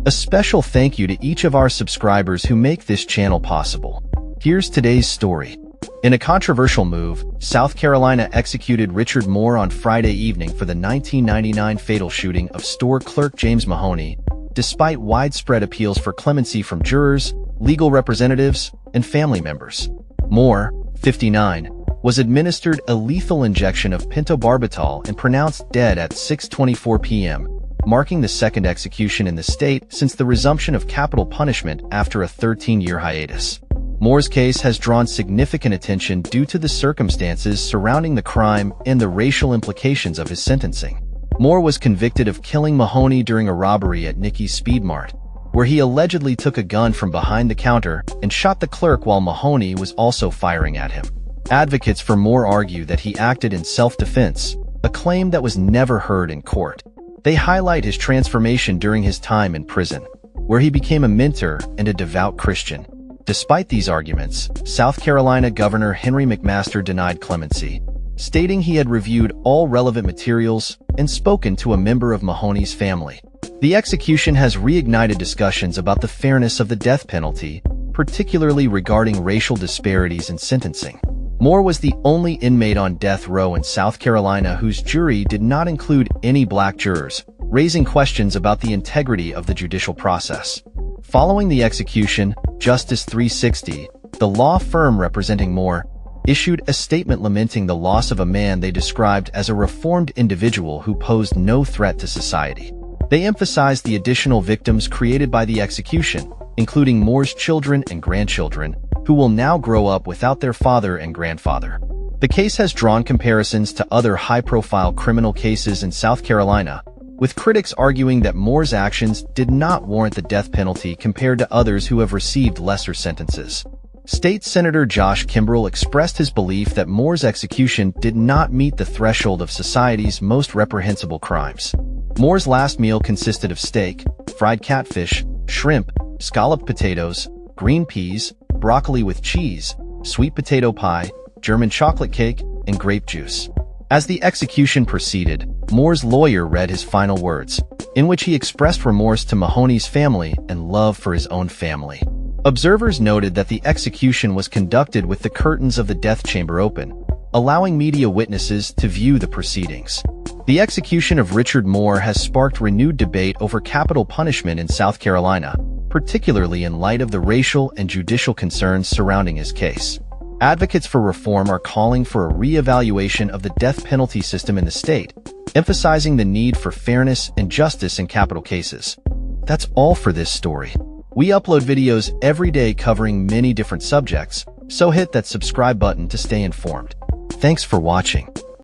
A special thank you to each of our subscribers who make this channel possible. Here's today's story. In a controversial move, South Carolina executed Richard Moore on Friday evening for the 1999 fatal shooting of store clerk James Mahoney, despite widespread appeals for clemency from jurors, legal representatives, and family members. Moore, 59, was administered a lethal injection of pentobarbital and pronounced dead at 6:24 p.m., marking the second execution in the state since the resumption of capital punishment after a 13-year hiatus. Moore's case has drawn significant attention due to the circumstances surrounding the crime and the racial implications of his sentencing. Moore was convicted of killing Mahoney during a robbery at Nicky's Speed Mart, where he allegedly took a gun from behind the counter and shot the clerk while Mahoney was also firing at him. Advocates for Moore argue that he acted in self-defense, a claim that was never heard in court. They highlight his transformation during his time in prison, where he became a mentor and a devout Christian. Despite these arguments, South Carolina Governor Henry McMaster denied clemency, stating he had reviewed all relevant materials and spoken to a member of Mahoney's family. The execution has reignited discussions about the fairness of the death penalty, particularly regarding racial disparities in sentencing. Moore was the only inmate on death row in South Carolina whose jury did not include any black jurors, raising questions about the integrity of the judicial process. Following the execution, Justice 360, the law firm representing Moore, issued a statement lamenting the loss of a man they described as a reformed individual who posed no threat to society. They emphasized the additional victims created by the execution, including Moore's children and grandchildren, who will now grow up without their father and grandfather. The case has drawn comparisons to other high-profile criminal cases in South Carolina, with critics arguing that Moore's actions did not warrant the death penalty compared to others who have received lesser sentences. State Senator Josh Kimbrell expressed his belief that Moore's execution did not meet the threshold of society's most reprehensible crimes. Moore's last meal consisted of steak, fried catfish, shrimp, scalloped potatoes, green peas, broccoli with cheese, sweet potato pie, German chocolate cake, and grape juice. As the execution proceeded, Moore's lawyer read his final words, in which he expressed remorse to Mahoney's family and love for his own family. Observers noted that the execution was conducted with the curtains of the death chamber open, allowing media witnesses to view the proceedings. The execution of Richard Moore has sparked renewed debate over capital punishment in South Carolina, particularly in light of the racial and judicial concerns surrounding his case. Advocates for reform are calling for a re-evaluation of the death penalty system in the state, emphasizing the need for fairness and justice in capital cases. That's all for this story. We upload videos every day covering many different subjects, so hit that subscribe button to stay informed. Thanks for watching.